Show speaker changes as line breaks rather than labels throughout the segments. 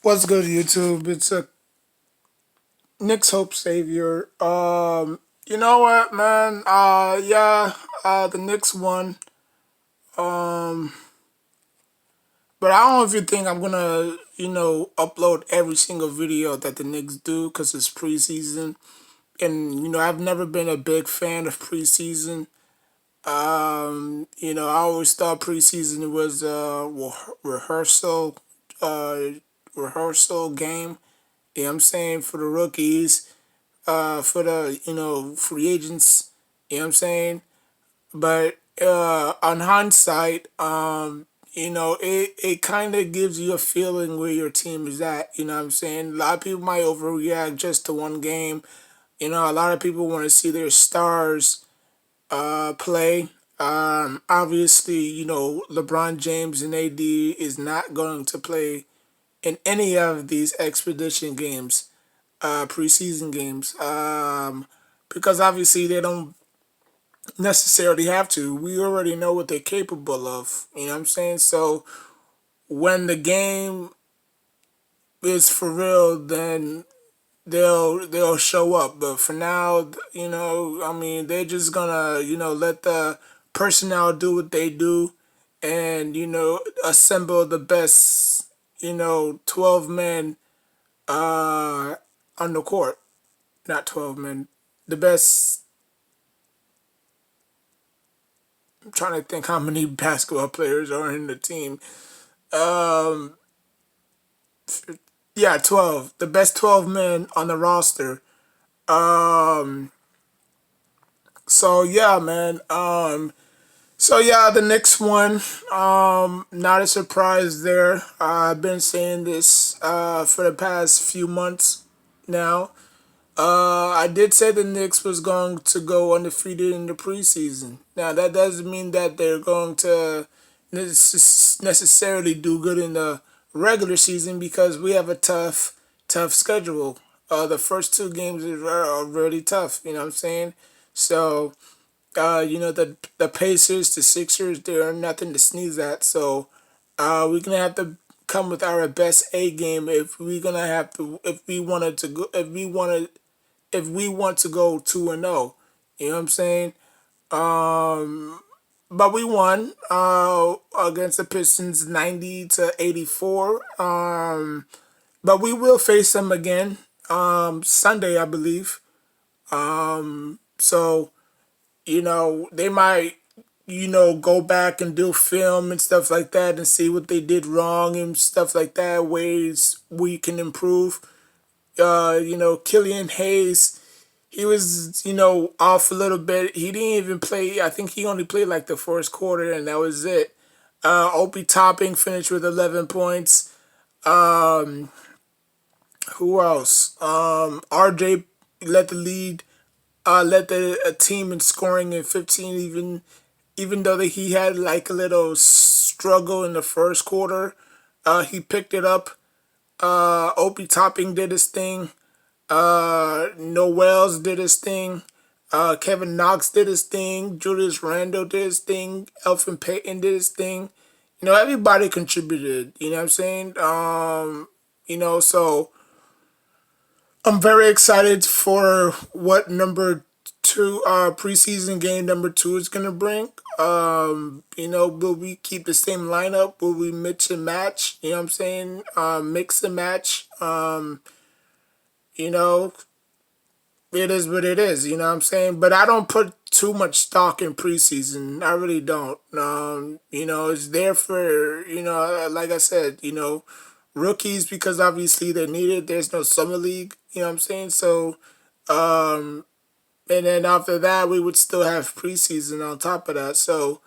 What's good, YouTube? It's a Knicks Hope Savior. You know what, man? Yeah, the Knicks won. Um, but I don't know if you think I'm gonna, upload every single video that the Knicks do because it's preseason, and I've never been a big fan of preseason. I always thought preseason was rehearsal, uh, rehearsal game. You know what I'm saying, for the rookies, for the free agents. You know what I'm saying? But on hindsight, it kind of gives you a feeling where your team is at. You know what I'm saying? A lot of people might overreact just to one game. A lot of people want to see their stars play. Obviously, LeBron James and AD is not going to play in any of these expedition games, preseason games, because obviously they don't necessarily have to. We already know what they're capable of. You know what I'm saying? So when the game is for real, then they'll show up. But for now, I mean, they're just gonna let the personnel do what they do, and assemble the best 12 men on the court. Not 12 men. The best. I'm trying to think how many basketball players are in the team. Um, yeah, 12. The best 12 men on the roster. Um, so yeah, man. So yeah, the Knicks won. Not a surprise there. I've been saying this for the past few months now. I did say the Knicks was going to go undefeated in the preseason. Now that doesn't mean that they're going to necessarily do good in the regular season because we have a tough schedule. The first two games are really tough. You know what I'm saying? So, the Pacers, the Sixers, they are nothing to sneeze at. So, we're gonna have to come with our best A game if we're gonna have to if we wanted to go if we want to go 2-0. You know what I'm saying? Um, but we won against the Pistons 90-84. But we will face them again Sunday, I believe. So they might go back and do film and stuff like that and see what they did wrong and stuff like that, ways we can improve. Killian Hayes, he was, off a little bit. He didn't even play. I think he only played like the first quarter, and that was it. Opie Topping finished with 11 points. Um, who else? RJ led the lead. Led the team in scoring in 15. Even though that he had like a little struggle in the first quarter, he picked it up. Opie Topping did his thing. Noel's did his thing. Kevin Knox did his thing. Julius Randle did his thing. Elfin Payton did his thing. Everybody contributed. You know what I'm saying? So I'm very excited for what number two, preseason game number two is gonna bring. Will we keep the same lineup? Will we mix and match? You know what I'm saying? Mix and match. You know, it is what it is, you know what I'm saying? But I don't put too much stock in preseason. I really don't. It's there for, like I said, rookies because obviously they're needed. There's no summer league, you know what I'm saying? So, and then after that, we would still have preseason on top of that. So,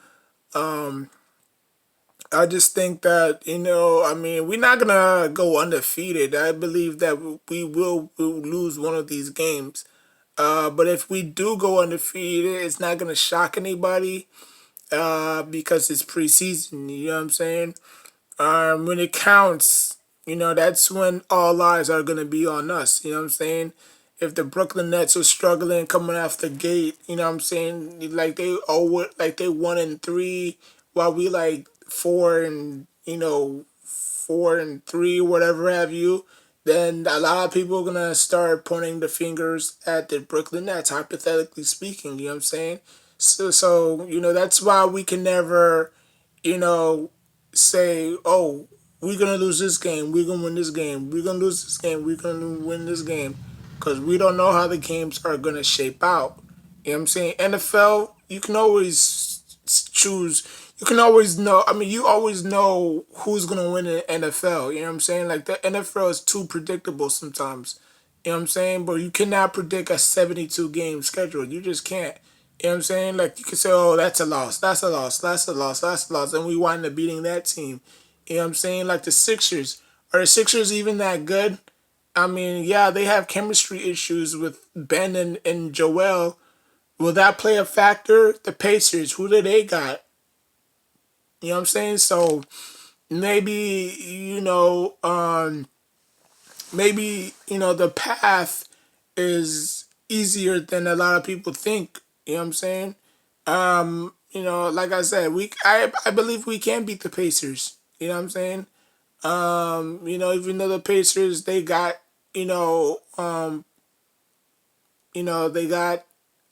I just think that, I mean, we're not going to go undefeated. I believe that we'll lose one of these games. But if we do go undefeated, it's not gonna shock anybody because it's preseason. You know what I'm saying? When it counts, that's when all eyes are gonna be on us. You know what I'm saying? If the Brooklyn Nets are struggling coming off the gate, you know what I'm saying? Like they 1-3, while we like 4 and 4-3, whatever have you, then a lot of people are gonna start pointing the fingers at the Brooklyn Nets, hypothetically speaking. You know what I'm saying? So that's why we can never, you know, say, oh, we're gonna lose this game, we're gonna win this game, we're gonna lose this game, we're gonna win this game, because we don't know how the games are gonna shape out. You know what I'm saying? NFL, you can always choose. You can always know. I mean, you always know who's gonna win in the NFL. You know what I'm saying? Like the NFL is too predictable sometimes. You know what I'm saying? But you cannot predict a 72 game schedule. You just can't. You know what I'm saying? Like you can say, oh, that's a loss, that's a loss, that's a loss, that's a loss, and we wind up beating that team. You know what I'm saying? Like the Sixers. Are the Sixers even that good? I mean, yeah, they have chemistry issues with Ben and Joel. Will that play a factor? The Pacers, who do they got? You know what I'm saying? So maybe, the path is easier than a lot of people think. You know what I'm saying? Like I said, I believe we can beat the Pacers. You know what I'm saying? Even though the Pacers, they got, they got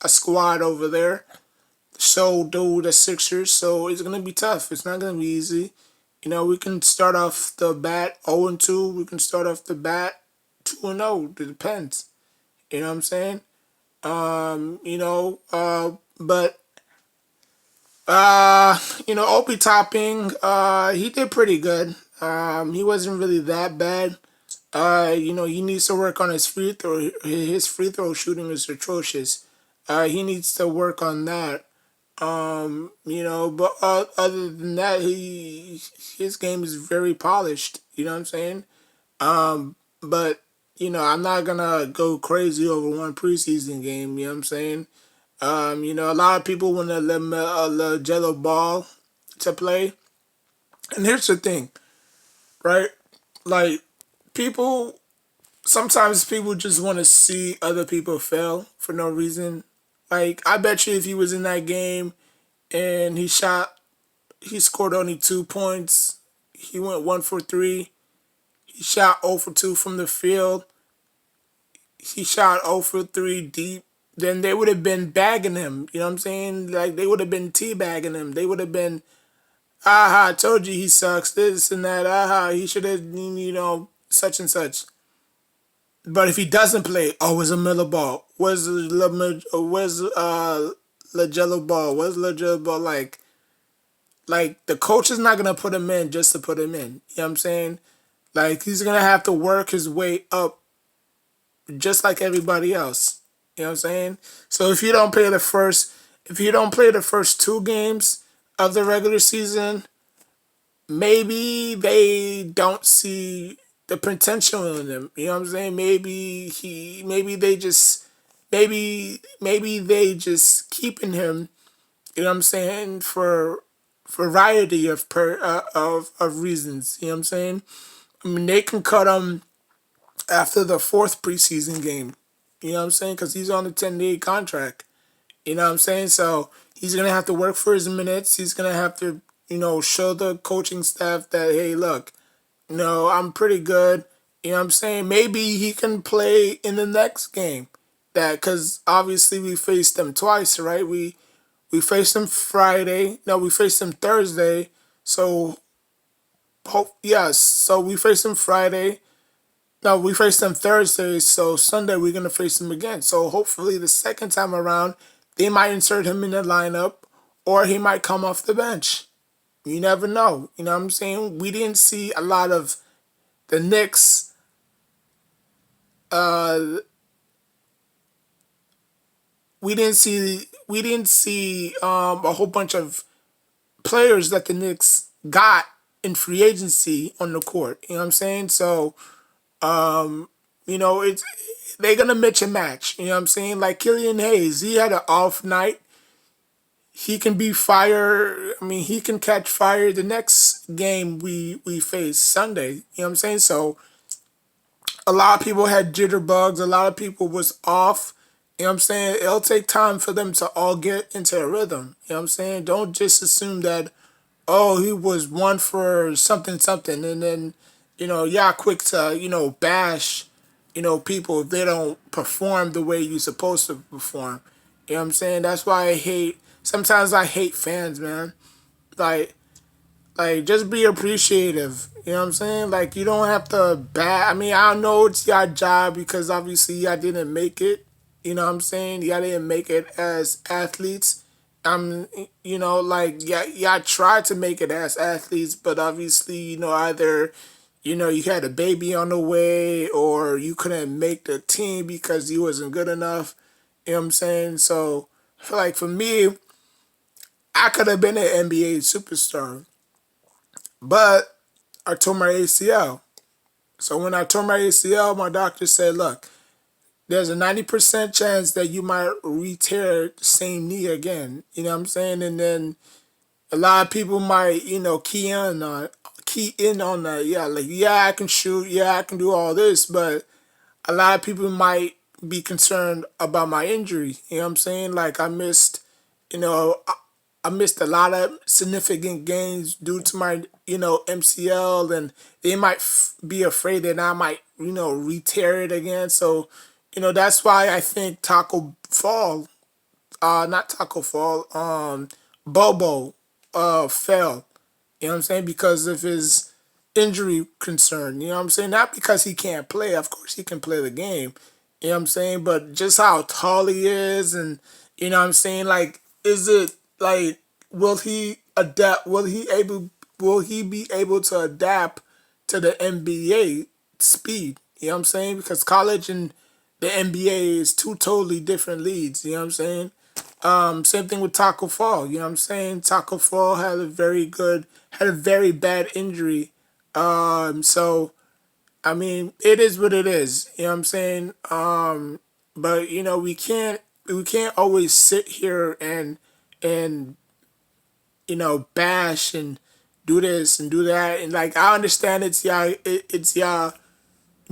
a squad over there. So do the Sixers. So it's gonna be tough. It's not gonna be easy. We can start off the bat 0-2. We can start off the bat 2-0. It depends. You know what I'm saying? But Opie Topping, he did pretty good. He wasn't really that bad. He needs to work on his free throw. His free throw shooting is atrocious. He needs to work on that. But other than that, his game is very polished. You know what I'm saying? But I'm not gonna go crazy over one preseason game. You know what I'm saying? A lot of people want to let Jello Ball to play, and here's the thing, right? Like people, sometimes people just want to see other people fail for no reason. Like I bet you, if he was in that game and he scored only 2 points. He went 1 for 3. He shot 0 for 2 from the field. He shot 0 for 3 deep. Then they would have been bagging him. You know what I'm saying? Like they would have been teabagging him. They would have been, aha, I told you he sucks, this and that. Aha, he should have, such and such. But if he doesn't play, oh, it's a Miller ball. LaJello ball? Where's LaJello ball? Like the coach is not gonna put him in just to put him in. You know what I'm saying? Like he's gonna have to work his way up just like everybody else. You know what I'm saying? So if you don't play the first 2 games of the regular season, maybe they don't see the potential in him. You know what I'm saying? Maybe they just keeping him. You know what I'm saying, for variety of reasons. You know what I'm saying? I mean, they can cut him after the 4th preseason game. You know what I'm saying? Because he's on a 10-day contract. You know what I'm saying? So he's gonna have to work for his minutes. He's gonna have to, show the coaching staff that, hey, look, I'm pretty good. You know what I'm saying? Maybe he can play in the next game. Because obviously we faced them twice, right? We faced them Friday. No, we faced them Thursday. So, yes. So we faced them Friday. No, we faced them Thursday. So Sunday we're gonna face them again. So hopefully the second time around, they might insert him in the lineup, or he might come off the bench. You never know. You know what I'm saying? We didn't see a lot of the Knicks. We didn't see a whole bunch of players that the Knicks got in free agency on the court. You know what I'm saying? So, it's they're gonna mix and match. You know what I'm saying? Like Killian Hayes, he had an off night. He can be fire. I mean, he can catch fire the next game we face Sunday. You know what I'm saying? So a lot of people had jitterbugs. A lot of people was off. You know what I'm saying? It'll take time for them to all get into a rhythm. You know what I'm saying? Don't just assume that, oh, he was one for something something, and then y'all quick to bash people if they don't perform the way you're supposed to perform. You know what I'm saying? That's why I hate. Sometimes I hate fans, man. Like just be appreciative. You know what I'm saying? Like you don't have to I mean, I know it's your job because obviously y'all didn't make it. You know what I'm saying? Y'all didn't make it as athletes. Um, like y'all tried to make it as athletes, but obviously, either you had a baby on the way or you couldn't make the team because you wasn't good enough. You know what I'm saying? So, like for me, I could have been an NBA superstar, but I tore my ACL. So when I tore my ACL, my doctor said, look, there's a 90% chance that you might re-tear the same knee again. You know what I'm saying? And then a lot of people might, key in on that. Yeah, like, yeah, I can shoot. Yeah, I can do all this. But a lot of people might be concerned about my injury. You know what I'm saying? Like I missed, you know, I missed a lot of significant games due to my, MCL, and they might be afraid that I might, re-tear it again. So, that's why I think not Taco Fall, Bobo, fell. You know what I'm saying? Because of his injury concern. You know what I'm saying? Not because he can't play. Of course he can play the game. You know what I'm saying? But just how tall he is, and you know what I'm saying? Like, is it like will he adapt will he be able to adapt to the NBA speed? You know what I'm saying? Because college and the NBA is two totally different leagues, you know what I'm saying? Same thing with Taco Fall. You know what I'm saying? Taco Fall had a very bad injury. So I mean, it is what it is. You know what I'm saying? But we can't always sit here and bash and do this and do that. And like I understand it's y'all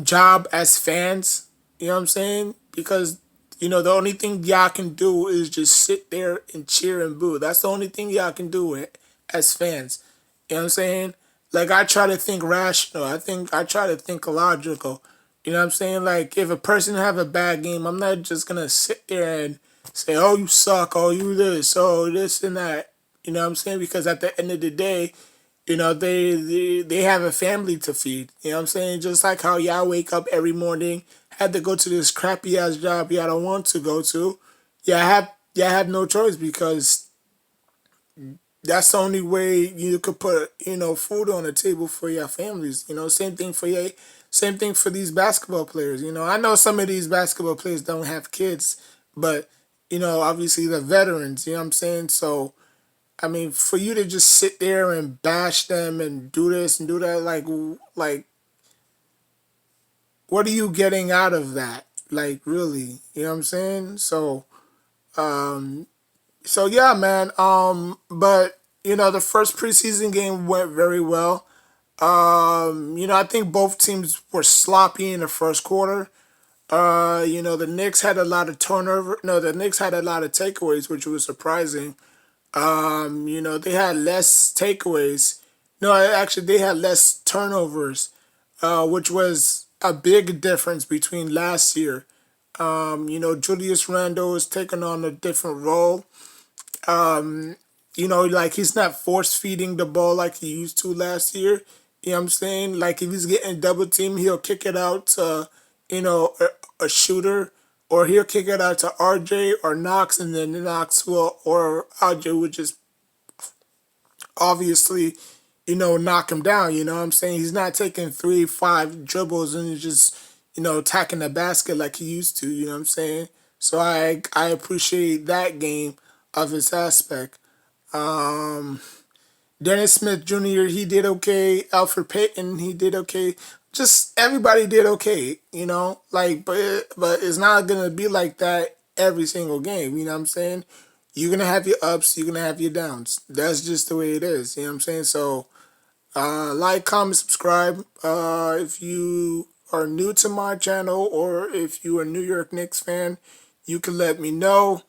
job as fans. You know what I'm saying? Because the only thing y'all can do is just sit there and cheer and boo. That's the only thing y'all can do as fans. You know what I'm saying? Like I try to think rational. I try to think logical. You know what I'm saying? Like if a person have a bad game, I'm not just gonna sit there and say, "Oh, you suck. Oh, you this. Oh, this and that." You know what I'm saying? Because at the end of the day, they have a family to feed. You know what I'm saying? Just like how y'all wake up every morning, had to go to this crappy ass job y'all don't want to go to. Y'all have no choice because that's the only way you could put, food on the table for your families. Same thing for these basketball players. I know some of these basketball players don't have kids, but obviously the veterans, you know what I'm saying? So I mean, for you to just sit there and bash them and do this and do that, like, what are you getting out of that? Like, really, you know what I'm saying? So yeah, man. But the first preseason game went very well. I think both teams were sloppy in the first quarter. The Knicks had a lot of turnover. No, the Knicks had a lot of takeaways, which was surprising. They had less takeaways. No, actually, they had less turnovers, which was a big difference between last year. Julius Randle is taking on a different role. Like he's not force feeding the ball like he used to last year. You know what I'm saying? Like if he's getting double teamed, he'll kick it out to, a shooter, or he'll kick it out to RJ or Knox, and then Knox will or RJ would just obviously, knock him down. You know what I'm saying? He's not taking 3, 5 dribbles and he's just, attacking the basket like he used to. You know what I'm saying? So I appreciate that game of his aspect. Um, Dennis Smith Jr. he did okay. Alfred Payton he did okay. Just everybody did okay. Like but it's not gonna be like that every single game. You know what I'm saying? You're gonna have your ups. You're gonna have your downs. That's just the way it is. You know what I'm saying? So like, comment, subscribe. If you are new to my channel or if you are a New York Knicks fan, you can let me know.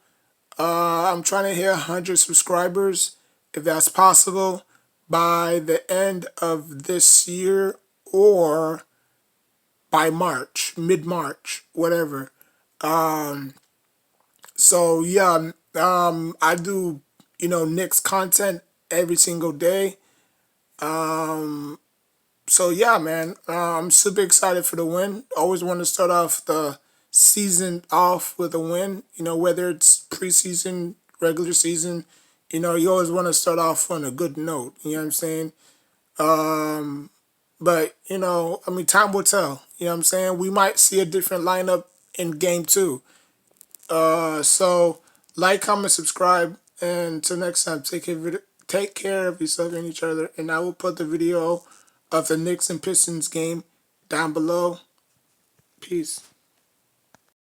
I'm trying to hit 100 subscribers if that's possible. by the end of this year or by March, mid-March, whatever. Um, so yeah, I do, Knicks content every single day. Um, so yeah, man, I'm super excited for the win. Always want to start off the season off with a win. Whether it's preseason, regular season, you always want to start off on a good note. You know what I'm saying? Um, but I mean, time will tell. You know what I'm saying? We might see a different lineup in game two. So like, comment, subscribe, and until next time, take care of yourself and each other. And I will put the video of the Knicks and Pistons game down below. Peace.